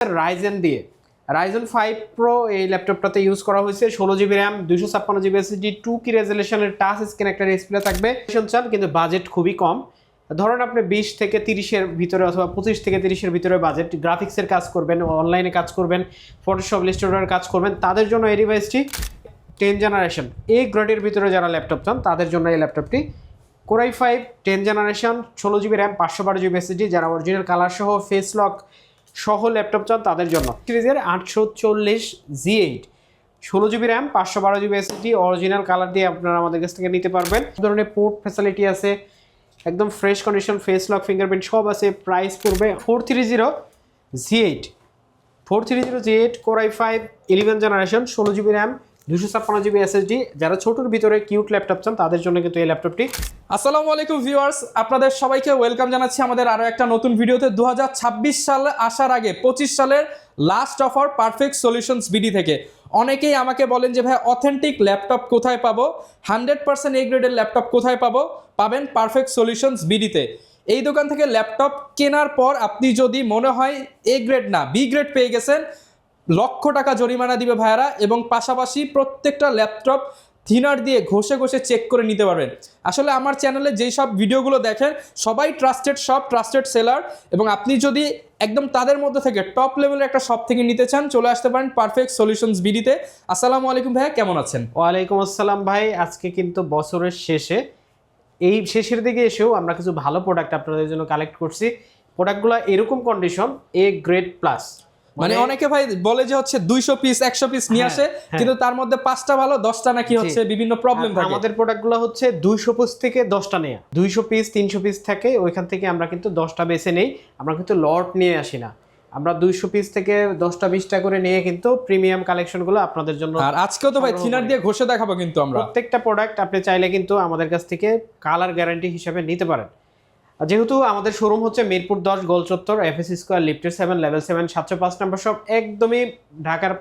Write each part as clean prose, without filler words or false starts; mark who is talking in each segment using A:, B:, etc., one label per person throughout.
A: Ryzen দিয়ে Ryzen 5 pro এই ল্যাপটপটাতে use করা হয়েছে। 16 জিবি র্যাম, 256 জিবি এসএসডি, 2 কি রেজলিউশনের টাচ স্ক্রিন একটা ডিসপ্লে থাকবে। চান কিন্তু বাজেট খুবই কম, ধরেন আপনি 20 থেকে 30-এর ভিতরে অথবা 25 থেকে 30-এর ভিতরে বাজেট, গ্রাফিক্সের কাজ করবেন, অনলাইনে কাজ করবেন, ফটোশপ ইলাস্ট্রেটরের কাজ করবেন, তাদের জন্য এই ডিভাইসটি 10 জেনারেশন এ গ্রেডের ভিতরে যারা ল্যাপটপ চান তাদের জন্য এই ল্যাপটপটি। Core i5 10 generation, 16 GB RAM, 512 GB SSD, যারা অরিজিনাল কালার সহ ফেস লক সহ ল্যাপটপ চান তাদের জন্য। সিরিজের 840G8 16 GB RAM, 512 GB SSD, original colour দিয়ে আপনারা আমাদের কাছ থেকে নিতে পারবেন। ধরনের পোর্ট ফ্যাসিলিটি আছে, একদম fresh condition, face lock, fingerprint সব আছে। প্রাইস পড়বে 430G8 430G8 Core i5 11 generation, 16 GB RAM, 256 GB SSD, যারা ছোটোর ভিতরে কিউট ল্যাপটপ চান তাদের জন্য কিন্তু এই ল্যাপটপটি।
B: আসসালামু আলাইকুম ভিউয়ার্স, আপনাদের সবাইকে ওয়েলকাম জানাচ্ছি আমাদের আরো একটা নতুন ভিডিওতে। 2026 সাল আসার আগে 25 সালের last offer perfect solutions BD থেকে। অনেকেই আমাকে বলেন যে ভাই অথেন্টিক ল্যাপটপ কোথায় পাবো, 100% এ গ্রেডের ল্যাপটপ কোথায় পাবো? পাবেন পারফেক্ট সলিউশনস বিডিতে। এই দোকান থেকে ল্যাপটপ কেনার পর আপনি যদি মনে হয় এ গ্রেড না বি গ্রেড পেয়ে গেছেন, লক্ষ টাকা জরিমানা দিবে ভাইয়ারা, এবং পাশাপাশি প্রত্যেকটা ল্যাপটপ থিনার দিয়ে ঘষে ঘষে চেক করে নিতে পারবেন। আসলে আমার চ্যানেলে যেই সব ভিডিওগুলো দেখেন সবাই ট্রাস্টেড শপ, ট্রাস্টেড সেলার, এবং আপনি যদি একদম তাদের মধ্যে থেকে টপ লেভেলের একটা শপ থেকে নিতে চান চলে আসতে পারেন পারফেক্ট সলিউশনস বিডিতে। আসসালামু আলাইকুম ভাইয়া, কেমন আছেন?
A: ওয়ালাইকুম আসসালাম ভাই। আজকে কিন্তু বছরের শেষে, এই শেষের দিকে এসেও আমরা কিছু ভালো প্রোডাক্ট আপনাদের জন্য কালেক্ট করছি। প্রোডাক্টগুলো এরকম কন্ডিশন এ গ্রেড প্লাস,
B: মানে অনেকে ভাই বলে যে হচ্ছে 200 পিস 100 পিস নিয়ে আসে, কিন্তু তার মধ্যে 5টা ভালো 10টা নাকি হচ্ছে বিভিন্ন প্রবলেম থাকে।
A: আমাদের প্রোডাক্টগুলো হচ্ছে 200 পিস থেকে 10টা নেয়া, 200 পিস 300 পিস থাকে, ওইখান থেকে আমরা কিন্তু 10টা বেছে নেই। আমরা কিন্তু লট নিয়ে আসি না, আমরা 200 পিস থেকে 10টা 20টা করে নিয়ে কিন্তু প্রিমিয়াম কালেকশনগুলো আপনাদের জন্য।
B: আর আজকেও তো ভাই থিনার দিয়ে ঘষে দেখাবো কিন্তু আমরা।
A: প্রত্যেকটা প্রোডাক্ট আপনি চাইলে কিন্তু আমাদের কাছ থেকে কালার গ্যারান্টি হিসেবে নিতে পারেন। যেহেতু আমাদের শোরুম হচ্ছে মিরপুর 10 গোল চত্বর, এফএসসি স্কয়ার, লিফটের 7, লেভেল 7, 705 নম্বর শপ, একদমই ঢাকার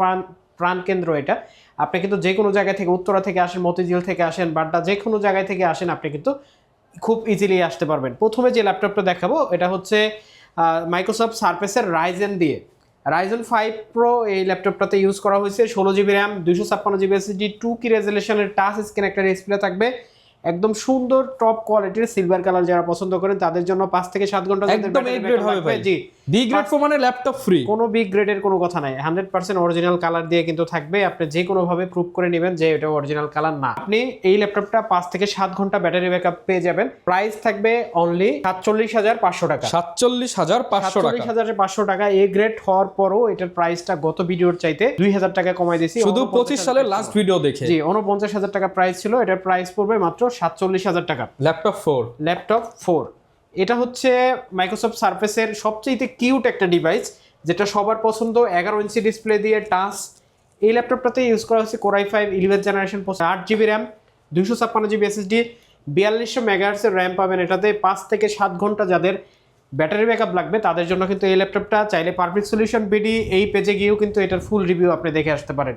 A: প্রাণকেন্দ্র এটা। আপনি কিন্তু যে কোনো জায়গা থেকে, উত্তরা থেকে আসেন, মতিঝিল থেকে আসেন, বাড্ডা, যে কোনো জায়গায় থেকে আসেন, আপনি কিন্তু খুব ইজিলি আসতে পারবেন। প্রথমে যে ল্যাপটপটা দেখাবো এটা হচ্ছে মাইক্রোসফট সারফেসের রাইজেন দিয়ে রাইজেন 5 প্রো এই ল্যাপটপটাতে ইউজ করা হয়েছে। 16 জিবি র্যাম, 256 জিবি এসএসডি, 2 কি রেজলিউশনের টাচ স্ক্রিন একটা ডিসপ্লে থাকবে। একদম সুন্দর টপ কোয়ালিটির সিলভার কালার যারা পছন্দ করেন তাদের জন্য 5 থেকে 7 ঘন্টা
B: একদম এ গ্রেড হবে ভাই। জি, বি গ্রেড ফর মানে ল্যাপটপ ফ্রি,
A: কোনো বি গ্রেডের কোনো কথা নাই। 100% অরিজিনাল কালার দিয়ে কিন্তু থাকবে। আপনি যে কোনো ভাবে প্রুভ করে নেবেন যে এটা অরিজিনাল কালার না। আপনি এই ল্যাপটপটা 5 থেকে 7 ঘন্টা ব্যাটারি ব্যাকআপ পেয়ে যাবেন। প্রাইস থাকবে অনলি 47,500 টাকা।
B: 47,500
A: টাকা। এ গ্রেড হওয়ার পরও এটার প্রাইসটা গত ভিডিওর চাইতে 2,000 টাকা কমাই দিয়েছি,
B: শুধু 25 সালের লাস্ট ভিডিও দেখে।
A: জি, 49,000 টাকা প্রাইস ছিল, এটার প্রাইস পড়বে মাত্র 47,000 টাকা। ল্যাপটপ 4 এটা হচ্ছে মাইক্রোসফট সারফেসের সবচেয়ে কিউট একটা ডিভাইস, যেটা সবার পছন্দ। 11 ইঞ্চি ডিসপ্লে দিয়ে টাচ। এই ল্যাপটপটাতে ইউজ করা হচ্ছে Core i5 11 generation, 8 GB RAM, 256 GB SSD, 4200 মেগাহার্টজের র্যাম পাবেন এটাতে। 5 থেকে 7 ঘন্টা যাদের ব্যাটারি ব্যাকআপ লাগবে তাদের জন্য কিন্তু এই ল্যাপটপটা। চাইলে পারফেক্ট সলিউশন বিডি এই পেজে গিয়েও কিন্তু এটার ফুল রিভিউ আপনি দেখে আসতে পারেন।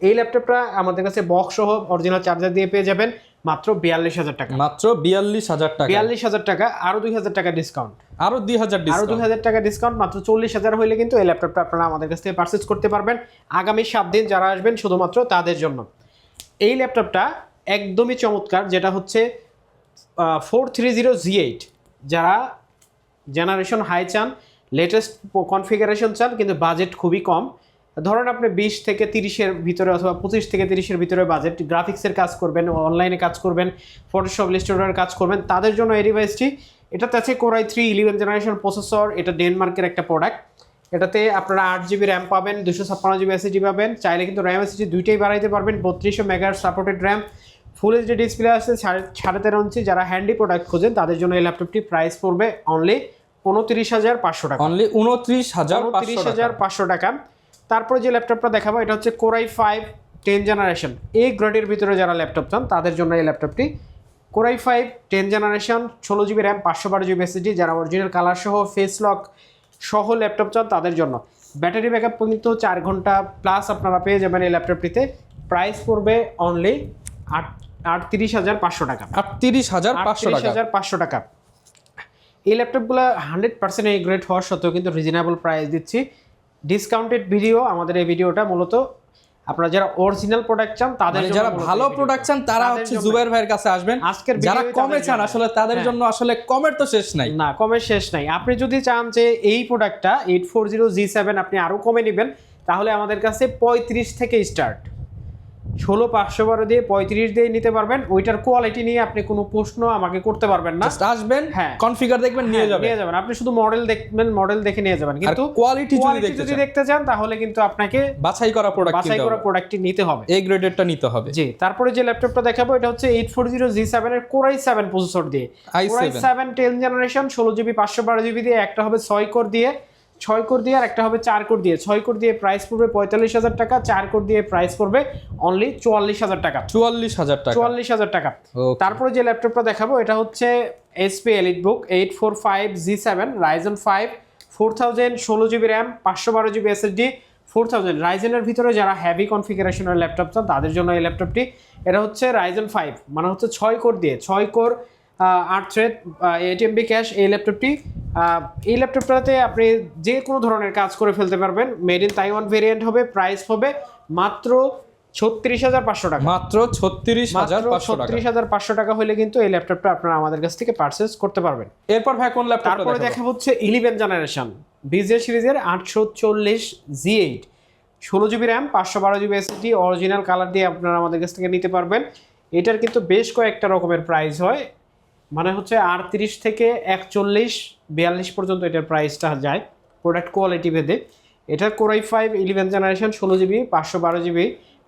A: এই ল্যাপটপটা আমাদের কাছে বক্স সহ অরিজিনাল চার্জার দিয়ে পেয়ে যাবেন মাত্র 42,000 টাকা।
B: মাত্র 42,000 টাকা।
A: 42,000 টাকা, আরো 2,000 টাকা ডিসকাউন্ট,
B: আরো 2,000
A: টাকা ডিসকাউন্ট, মাত্র 40,000 হইলে কিন্তু এই ল্যাপটপটা আপনারা আমাদের কাছ থেকে পারচেজ করতে পারবেন। আগামী 7 দিন যারা আসবেন শুধুমাত্র তাদের জন্য। এই ল্যাপটপটা একদমই চমৎকার, যেটা হচ্ছে 430G8, যারা জেনারেশন হাই চান, লেটেস্ট কনফিগারেশন চান, কিন্তু বাজেট খুবই কম, ধরেন আপনি 20 থেকে 30-এর ভিতরে অথবা 25 থেকে 30-এর ভিতরে বাজেট, গ্রাফিক্সের কাজ করবেন, অনলাইনে কাজ করবেন, ফটোশপ ইলাস্ট্রেটরের কাজ করবেন, তাদের জন্য এই ডিভাইসটি। এটাতে আছে Core i3 11 জেনারেশন প্রসেসর, এটা ডেনমার্কের একটা প্রোডাক্ট। এটাতে আপনারা 8 জিবি র্যাম পাবেন, 256 জিবি এসএসডি পাবেন। চাইলে কিন্তু র্যাম এসএসডি দুইটাই বাড়াইতে পারবেন। 3200 megahertz supported RAM, full HD display আছে, 13.5 ইঞ্চি। যারা হ্যান্ডি প্রোডাক্ট খোঁজেন তাদের জন্য এই ল্যাপটপটি প্রাইস পড়বে অনলি 29,500 টাকা।
B: অনলি 29,500
A: টাকা। তারপরে যে ল্যাপটপটা দেখাবো এটা হচ্ছে Core i5 10 জেনারেশন এ গ্রেডের ভিতরে যারা ল্যাপটপ চান তাদের জন্য এই ল্যাপটপটি। Core i5 10 generation, 16 GB RAM, 512 GB SSD, যারা অরিজিনাল কালার সহ ফেস লক সহ ল্যাপটপ চান তাদের জন্য। ব্যাটারি ব্যাকআপ কিন্তু 4 ঘন্টা প্লাস আপনারা পেয়ে যাবেন এই ল্যাপটপটিতে। প্রাইস পড়বে অনলি 38,500 টাকা।
B: 38,500
A: টাকা। এই ল্যাপটপগুলো 100% এ গ্রেড হওয়ার সত্ত্বেও কিন্তু রিজনেবল প্রাইস দিচ্ছি। ডিসকাউন্টেড ভিডিও আমাদের এই ভিডিওটা মূলত আপনারা যারা অরিজিনাল প্রোডাক্ট চান তাদের
B: মানে
A: জন্য
B: যারা
A: মূলত
B: ভালো
A: এই ভিডিওটা।
B: প্রোডাক্ট চান তারা
A: তাদের
B: হচ্ছে
A: জন্য।
B: জুবাইর ভাইয়ের কাছে আসবেন।
A: আজকের
B: যারা
A: ভিডিওই
B: কমে
A: তাদের
B: চান
A: জন্য।
B: আসলে তাদের
A: হ্যাঁ।
B: জন্য আসলে কমের তো শেষ নাই।
A: না, কমের শেষ নাই। আপনি যদি চান যে এই প্রোডাক্টটা 840G7 আপনি আরো কমে নেবেন, তাহলে আমাদের কাছে 35 থেকে স্টার্ট। 16512 দিয়ে 35 দিয়ে নিতে পারবেন। ওইটার কোয়ালিটি নিয়ে আপনি কোনো প্রশ্ন আমাকে করতে পারবেন না।
B: জাস্ট আসবেন,
A: হ্যাঁ।
B: কনফিগার দেখবেন, নিয়ে
A: হ্যাঁ,
B: যাবেন।
A: নিয়ে যাবেন। আপনি শুধু মডেল দেখবেন, মডেল দেখে নিয়ে যাবেন।
B: আর
A: কিন্তু
B: কোয়ালিটি যদি
A: কোয়ালিটি
B: দেখতে
A: যদি
B: চান,
A: দেখতে চান তাহলে কিন্তু আপনাকে
B: বাছাই করা প্রোডাক্ট
A: বাছাই করা প্রোডাক্টটি নিতে হবে।
B: এই গ্রেডেরটা নিতে হবে।
A: জি, তারপরে যে ল্যাপটপটা দেখাবো এটা হচ্ছে 840G7 এর Core i7 প্রসেসর দিয়ে।
B: i7
A: Core i7 10 generation 16GB 512GB দিয়ে, একটা হবে 6 কোর দিয়ে, 6 কোর দিয়ে, আর একটা হবে 4 কোর দিয়ে। 6 কোর দিয়ে প্রাইস পড়বে 45,000 টাকা, 4 কোর দিয়ে প্রাইস পড়বে অনলি 44,000 টাকা।
B: 44,000 টাকা।
A: 44,000 টাকা।
B: Okay.
A: তারপরে যে ল্যাপটপটা দেখাবো এটা হচ্ছে HP EliteBook 845G7 Ryzen 5 4000 16GB RAM 512GB SSD 4000 রাইজেনের ভিতরে যারা হেভি কনফিগারেশনের ল্যাপটপ চান তাদের জন্য এই ল্যাপটপটি। এটা হচ্ছে Ryzen 5 মানে হচ্ছে 6 কোর দিয়ে, 6 কোর 8 থ্রেড 8MB ক্যাশ এই ল্যাপটপটি। এই ল্যাপটপটাতে আপনি যে কোনো ধরনের কাজ করে ফেলতে পারবেন। মেড ইন তাইওয়ান ভেরিয়েন্ট হবে, প্রাইস হবে মাত্র 36,500 টাকা।
B: মাত্র 36,500 টাকা।
A: 36,500 টাকা হলে কিন্তু এই ল্যাপটপটা আপনারা আমাদের কাছ থেকে পারচেজ করতে পারবেন।
B: এরপর ভাই কোন ল্যাপটপটা
A: তারপরে
B: দেখাবো?
A: দেখা হচ্ছে 11 জেনারেশন বিজে সিরিজের 840G8 16GB RAM 512GB SSD original colour দিয়ে আপনারা আমাদের কাছ থেকে নিতে পারবেন। এটার কিন্তু বেশ কয়েকটা রকমের প্রাইস হয়, মানে হচ্ছে 38 থেকে 41 42 পর্যন্ত এটার প্রাইসটা যায় প্রোডাক্ট কোয়ালিটি ভেদে। এটা Core i5 11 generation 16GB 512GB।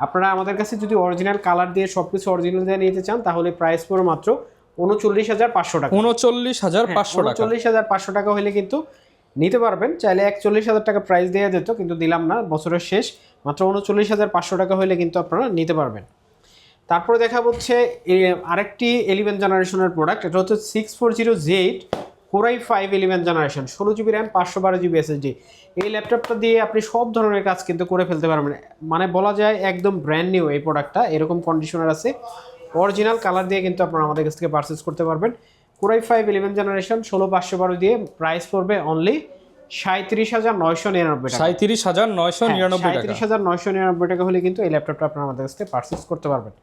A: আপনারা আমাদের কাছে যদি অরিজিনাল কালার দিয়ে সবকিছু অরিজিনাল দিয়ে নিতে চান তাহলে প্রাইস পড়বে মাত্র 39,500 টাকা।
B: 39,500 টাকা।
A: 39,500 টাকা হলে কিন্তু নিতে পারবেন। চাইলে 41,000 টাকা প্রাইস দেওয়া যেত, কিন্তু দিলাম না, বছরের শেষ। মাত্র 39,500 টাকা হলে কিন্তু আপনারা নিতে পারবেন। তারপরে দেখা হচ্ছে আরেকটি 11 জেনারেশনের প্রোডাক্ট, এটা হচ্ছে 640Z8 Core i5 11 generation 16GB RAM 512GB SSD। এই ল্যাপটপটা দিয়ে আপনি সব ধরনের কাজ কিন্তু করে ফেলতে পারবেন, মানে বলা যায় একদম ব্র্যান্ড নিউ এই প্রোডাক্টটা। এরকম কন্ডিশনার আছে, অরিজিনাল কালার দিয়ে কিন্তু আপনারা আমাদের কাছ থেকে পারচেজ করতে পারবেন। Core i5 11 জেনারেশন 16512 দিয়ে প্রাইস পড়বে অনলি 37,999 টাকা।
B: 37,999 টাকা।
A: 37,999 টাকা হলে কিন্তু এই ল্যাপটপটা আপনারা আমাদের কাছ থেকে পারচেজ করতে পারবেন।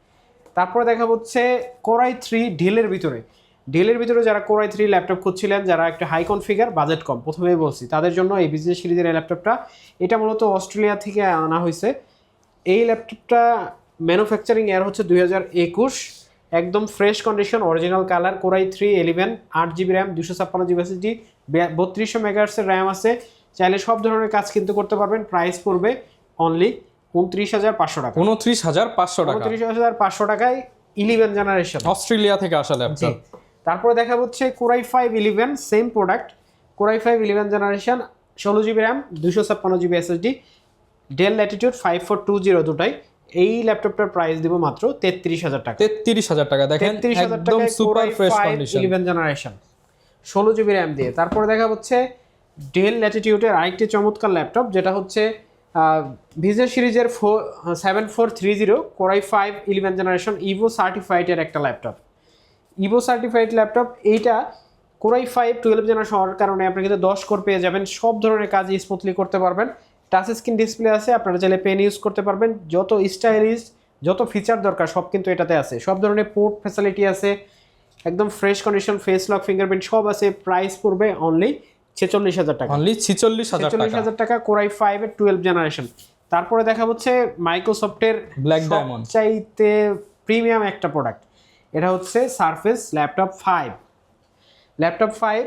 A: তারপরে দেখা হচ্ছে Core i3 ডেলের ভিতরে। ডেলের ভিতরে যারা Core i3 ল্যাপটপ খুঁজছিলেন, যারা একটা হাই কনফিগার, বাজেট কম, প্রথমেই বলছি তাদের জন্য এই বিজনেস সিরিজের এই ল্যাপটপটা। এটা মূলত অস্ট্রেলিয়া থেকে আনা হয়েছে। এই ল্যাপটপটা ম্যানুফ্যাকচারিং ইয়ার হচ্ছে 2021, একদম fresh condition, original colour. Core i3 11 8GB RAM 256GB SSD 3200 MHz RAM আছে। চাইলে সব ধরনের কাজ কিন্তু করতে পারবেন। প্রাইস পড়বে অনলি 29,500 টাকা।
B: 29,500 টাকা।
A: 29,500 টাকায় 11 জেনারেশন
B: অস্ট্রেলিয়া থেকে আসা
A: জি।
B: ল্যাপটপ।
A: তারপরে দেখা হচ্ছে Core i5 11 same product. Core i5 11 generation 16GB RAM 256GB SSD del Latitude 5420 দুটাই। এই ল্যাপটপটার প্রাইস দিব মাত্র 33,000 টাকা।
B: 33,000 টাকা। দেখেন
A: 33,000
B: একদম
A: টাকায়
B: super
A: Core
B: fresh
A: i5
B: condition.
A: 11 generation 16GB RAM দিয়ে। তারপরে দেখা হচ্ছে ডেল ল্যাটিটিউডের আরেকটি চমৎকার ল্যাপটপ, যেটা হচ্ছে ভিজে সিরিজের 7430 Core i5 11 জেনারেশন ইভো সার্টিফাইডের একটা ল্যাপটপ। ইভো সার্টিফাইড ল্যাপটপ এইটা Core i5 12 জেনারেশন হওয়ার কারণে আপনি কিন্তু 10 কোর পেয়ে যাবেন। সব ধরনের কাজ স্মুথলি করতে পারবেন। টাচ স্ক্রিন ডিসপ্লে আছে, আপনারা চাইলে পেন ইউজ করতে পারবেন। যত স্টাইলিশ, যত ফিচার দরকার সব কিন্তু এটাতে আছে। সব ধরনের পোর্ট ফ্যাসিলিটি আছে, একদম fresh condition, face lock, fingerprint সব আছে। প্রাইস পড়বে অনলি 46,000 টাকা।
B: অনলি 46,000 টাকা।
A: 46,000 টাকা Core i5 এর 12 জেনারেশন। তারপরে দেখা হচ্ছে মাইক্রোসফটের
B: ব্ল্যাক ডায়মন্ড
A: চাইতে প্রিমিয়াম একটা প্রোডাক্ট, এটা হচ্ছে সারফেস ল্যাপটপ 5। ল্যাপটপ 5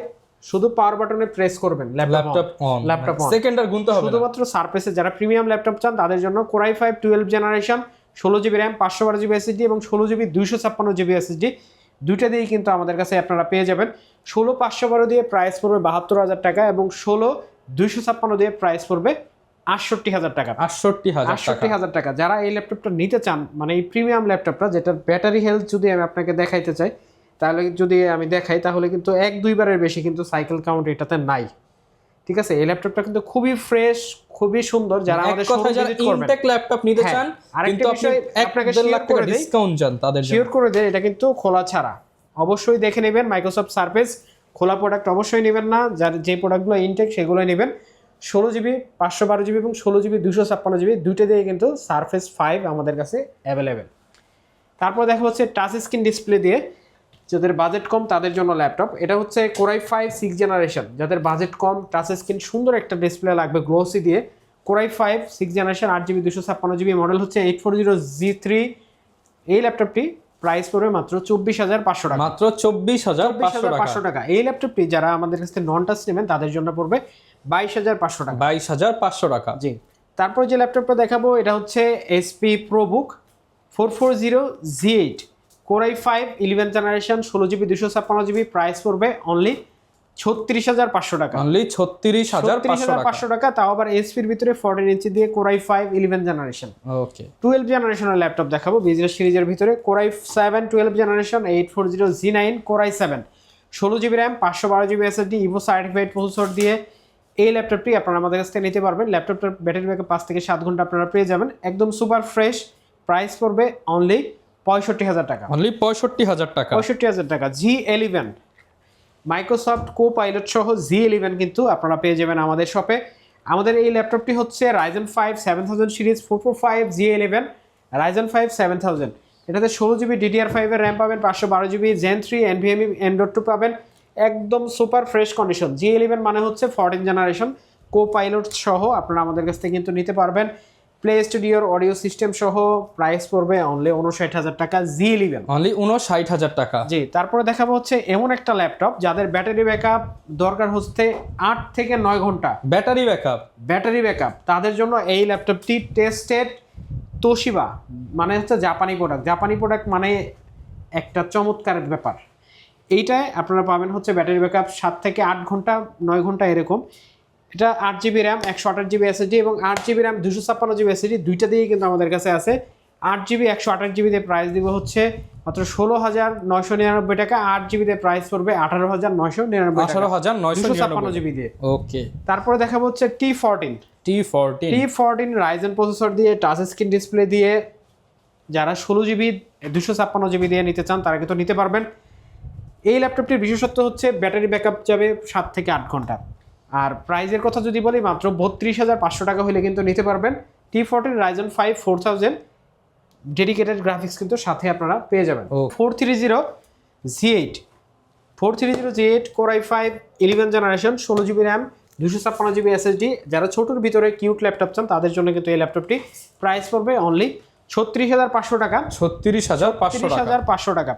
A: শুধু পাওয়ার বাটনে প্রেস করবেন,
B: ল্যাপটপ অন,
A: ল্যাপটপ অন।
B: সেকেন্ডার গুনতে হবে না।
A: শুধুমাত্র সারফেসে যারা প্রিমিয়াম ল্যাপটপ চান তাদের জন্য Core i5 12 generation 16GB RAM 512GB SSD এবং 16GB 256GB SSD দুইটা দিয়েই কিন্তু আমাদের কাছে আপনারা পেয়ে যাবেন। 16,512 দিয়ে প্রাইস পড়বে 72,000 টাকা এবং 16,256 দিয়ে প্রাইস পড়বে 68,000 টাকা।
B: 68,000
A: টাকা। যারা এই ল্যাপটপটা নিতে চান, মানে এই প্রিমিয়াম ল্যাপটপটা, যেটার ব্যাটারি হেলথ যদি আমি আপনাকে দেখাইতে চাই, তাহলে যদি আমি দেখাই তাহলে কিন্তু 1-2 বারের বেশি কিন্তু সাইকেল কাউন্ট এটাতে নাই। ঠিক আছে, এই ল্যাপটপটা কিন্তু খুবই ফ্রেশ, খুবই সুন্দর। যারা আমাদের শোরুম ভিজিট করবেন,
B: ইনটেক ল্যাপটপ নিতে চান,
A: আরেকটা
B: কিন্তু আপনি
A: বিষয় আপনাকে
B: 1.5 লাখ টাকা
A: করে দেই,
B: ডিসকাউন্ট চান, তাদের জন্য
A: শিওর করে দেন এটা কিন্তু খোলা ছাড়া। অবশ্যই দেখে নেবেন মাইক্রোসফট সারফেস, খোলা প্রোডাক্ট অবশ্যই নেবেন না। যার যে প্রোডাক্টগুলো ইনটেক সেগুলোই নেবেন। 16GB 512GB এবং 16GB 256GB দুইটা দিয়ে কিন্তু সারফেস 5 আমাদের কাছে অ্যাভেলেবেল। তারপর দেখা হচ্ছে টাচ স্ক্রিন ডিসপ্লে দিয়ে, যাদের বাজেট কম তাদের জন্য ল্যাপটপ। এটা হচ্ছে Core i5 6th জেনারেশন, যাদের বাজেট কম টাচ স্ক্রিন সুন্দর একটা ডিসপ্লে লাগবে গ্লোসি দিয়ে, Core i5 6th generation 8GB 256GB model হচ্ছে 840G3। এই ল্যাপটপটি প্রাইস পড়বে মাত্র 24,500 টাকা।
B: মাত্র 24,500
A: টাকা। এই ল্যাপটপটি যারা আমাদের কাছ থেকে নন টাচ নেবেন তাদের জন্য পড়বে 22,500 টাকা।
B: 22,500 টাকা।
A: জি। তারপর যে ল্যাপটপটা দেখাবো এটা হচ্ছে HP ProBook 440G8 Core i5 11th generation 16GB 256GB price পড়বে অনলি 36,500 টাকা।
B: অনলি 36,500
A: টাকা। তাও আবার এসপির ভিতরে 14 ইঞ্চি দিয়ে Core i5 11th জেনারেশন।
B: ওকে।
A: 12 জেনারেশনের ল্যাপটপ দেখাবো বিজনেস সিরিজের ভিতরে Core i7 12 generation 840G9 Core i7 16GB RAM 512GB SSD Ivo certified processor দিয়ে এই ল্যাপটপটি আপনারা আমাদের কাছ থেকে নিতে পারবেন। ল্যাপটপটার ব্যাটারি ব্যাকআপ 5 থেকে 7 ঘন্টা আপনারা পেয়ে যাবেন, একদম সুপার ফ্রেশ। প্রাইস পড়বে অনলি 65,000 টাকা।
B: অনলি 65,000 টাকা।
A: 65,000 টাকা। G11 মাইক্রোসফট কোপাইলট সহ G11 কিন্তু আপনারা পেয়ে যাবেন আমাদের শপে। আমাদের এই ল্যাপটপটি হচ্ছে Ryzen 5 7000 সিরিজ 445 G11 Ryzen 5 7000। এটাতে 16GB DDR5 এর র্যাম পাবেন, 512GB Zen 3 NVMe M.2 পাবেন, একদম সুপার ফ্রেশ কন্ডিশন। G11 মানে হচ্ছে 14 জেনারেশন কোপাইলট সহ আপনারা আমাদের কাছ থেকে কিন্তু নিতে পারবেন। প্লে স্টুডিওর অডিও সিস্টেম সহ প্রাইস পড়বে অনলি 59,000 টাকা। G11
B: অনলি 59,000 টাকা।
A: জি। তারপরে দেখাবো হচ্ছে এমন একটা ল্যাপটপ যাদের ব্যাটারি ব্যাকআপ দরকার হচ্ছে 8 থেকে 9 ঘন্টা
B: ব্যাটারি ব্যাকআপ,
A: তাদের জন্য এই ল্যাপটপটি টেস্টেড তোশিবা, মানে হচ্ছে জাপানি প্রোডাক্ট মানে একটা চমৎকার ব্যাপার। এইটায় আপনারা পাবেন হচ্ছে ব্যাটারি ব্যাকআপ 7 থেকে 8 ঘন্টা 9 ঘন্টা এরকম। এটা 8GB RAM 128GB SSD এবং 8GB RAM 256GB SSD দুইটা দিয়েই কিন্তু আমাদের কাছে আছে। 8GB 128GB দিয়ে প্রাইস দিব হচ্ছে মাত্র 16,999 টাকা। 8GB দিয়ে প্রাইস পড়বে 18,999 টাকা।
B: 18,999
A: দিয়ে।
B: ওকে।
A: তারপরে দেখাবো হচ্ছে T14 রাইজেন প্রসেসর দিয়ে টাচ স্ক্রিন ডিসপ্লে দিয়ে যারা 16GB 256GB দিয়ে নিতে চান তারা কিন্তু নিতে পারবেন। এই ল্যাপটপটির বিশেষত্ব হচ্ছে ব্যাটারি ব্যাকআপ যাবে 7 থেকে 8 ঘন্টা। আর প্রাইজের কথা যদি বলি মাত্র 32,500 টাকা হলে কিন্তু নিতে পারবেন। T14 Ryzen 5 4000 ডেডিকেটেড গ্রাফিক্স কিন্তু সাথে আপনারা পেয়ে যাবেন। 430G8 Core i5 11 generation 16GB RAM 256GB SSD যারা ছোটোর ভিতরে কিউট ল্যাপটপ চান তাদের জন্য কিন্তু এই ল্যাপটপটি প্রাইস পড়বে অনলি 36,500 টাকা।
B: 36,500
A: টাকা।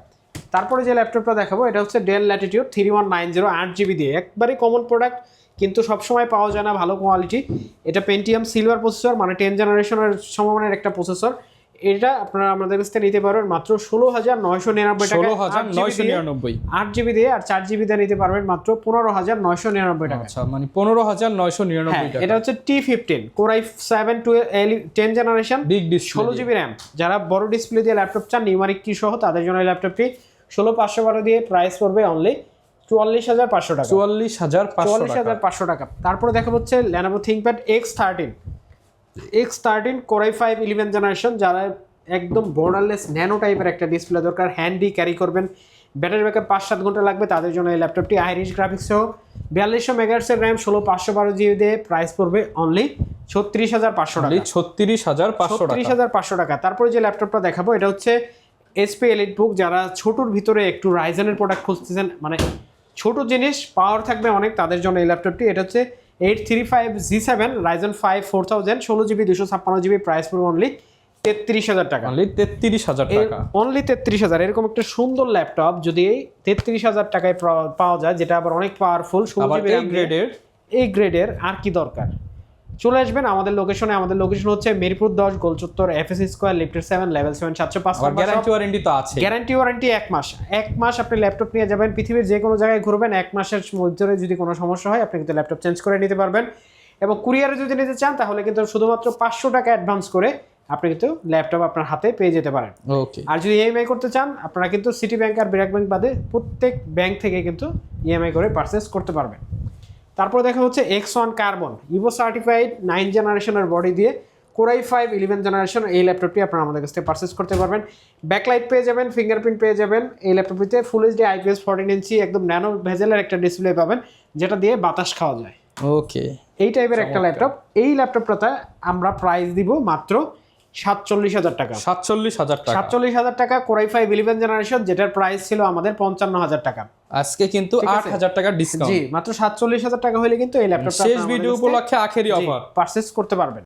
A: তারপরে যে ল্যাপটপটা দেখাবো এটা হচ্ছে Dell Latitude 3190 8GB দিয়ে, একবারে কমন প্রোডাক্ট কিন্তু সবসময় পাওয়া যায় না ভালো কোয়ালিটি। এটা Pentium সিলভার প্রসেসর, মানে 10 জেনারেশনের সমমানের একটা প্রসেসর। এটা আপনারা আমাদের কাছ থেকে নিতে পারবেন মাত্র 16,999 টাকা।
B: 16,999
A: 8GB দিয়ে, আর 4GB দিয়ে নিতে পারবেন মাত্র 15,999 টাকা।
B: আচ্ছা, মানে 15,999 টাকা।
A: এটা হচ্ছে T15 Core i7 10 generation
B: big display
A: 16GB RAM। যারা বড় ডিসপ্লে দিয়ে ল্যাপটপ চান নিউমারিক কি সহ তাদের জন্য এই ল্যাপটপটি 16,512 দিয়ে প্রাইস পড়বে অনলি 44,500 টাকা।
B: 44,500
A: টাকা। তারপরে দেখা হচ্ছে Lenovo ThinkPad X13 Core i5 11 generation যারা একদম বর্ডারলেস ন্যানো টাইপের একটা ডিসপ্লে দরকার, হ্যান্ডি ক্যারি করবেন, ব্যাটারি ব্যাকআপ 5-7 ঘন্টা লাগবে তাদের জন্য এই ল্যাপটপটি। আইরিশ গ্রাফিক্স সহ 4200 মেগাহার্টজের RAM 16,512GB দিয়ে প্রাইস পড়বে অনলি 36,500 টাকা।
B: 36,500
A: টাকা। তারপরে যে ল্যাপটপটা দেখাবো এটা হচ্ছে HP EliteBook যারা ছোটোর ভিতরে একটু রাইজেনের প্রোডাক্ট খুঁজতেছেন, মানে ছোট জিনিস পাওয়ার থাকবে অনেক, তাদের জন্য এই ল্যাপটপটি। এটা হচ্ছে 835G7 Ryzen 5 4000 16GB 256GB price পড়বে অনলি 33,000 টাকা।
B: অনলি 33,000 টাকা।
A: অনলি 33,000। এরকম একটা সুন্দর ল্যাপটপ যদি 33,000 টাকায় পাওয়া যায়, যেটা আবার অনেক পাওয়ারফুল 16GB এই গ্রেডের, আর কি দরকার। চলে আসবেন আমাদের লোকেশনে। আমাদের লোকেশন হচ্ছে Mirpur 10 গোলচত্বর FSC square lifted 7 level 7 705।
B: Guarantee warranty তো আছে।
A: গ্যারান্টি ওয়ারেন্টি 1 মাস। 1 মাস আপনি ল্যাপটপ নিয়ে যাবেন, পৃথিবীর যে কোনো জায়গায় ঘুরবেন, 1 মাসের মধ্যে যদি কোনো সমস্যা হয় আপনি কিন্তু ল্যাপটপ চেঞ্জ করে নিতে পারবেন। এবং কুরিয়ারে যদি নিতে চান তাহলে কিন্তু শুধুমাত্র 500 টাকা অ্যাডভান্স করে আপনি কিন্তু ল্যাপটপ আপনার হাতে পেয়ে যেতে পারেন।
B: ওকে।
A: আর যদি ইএমআই করতে চান আপনারা কিন্তু সিটি ব্যাংক আর ব্র্যাক ব্যাংক বাদে প্রত্যেক ব্যাংক থেকে কিন্তু ইএমআই করে পারচেস করতে পারবেন। তারপর দেখা হচ্ছে X1 কার্বন ইভো সার্টিফাইড 9 জেনারেশনের বডি দিয়ে Core i5 11 জেনারেশন এই ল্যাপটপটি আপনারা আমাদের কাছ থেকে পারচেস করতে পারবেন। ব্যাকলাইট পেয়ে যাবেন, ফিঙ্গারপ্রিন্ট পেয়ে যাবেন। এই ল্যাপটপটিতে ফুল এইচডি IPS 14 ইঞ্চি একদম ন্যানো ভেজেলের একটা ডিসপ্লে পাবেন যেটা দিয়ে বাতাস খাওয়া যায়।
B: ওকে,
A: এই টাইপের একটা ল্যাপটপ। এই ল্যাপটপটাতে আমরা প্রাইস দিব মাত্র 47,000 টাকা।
B: 47,000 টাকা।
A: 47,000 টাকা Core i5 11 জেনারেশন, যেটার প্রাইস ছিল আমাদের 55,000 টাকা।
B: আজকে কিন্তু 8,000 টাকা ডিসকাউন্ট।
A: জি, মাত্র 47,000 টাকা হলে কিন্তু এই ল্যাপটপটা
B: শেষ ভিডিও উপলক্ষে আখেরি অফার
A: পারচেজ করতে পারবেন।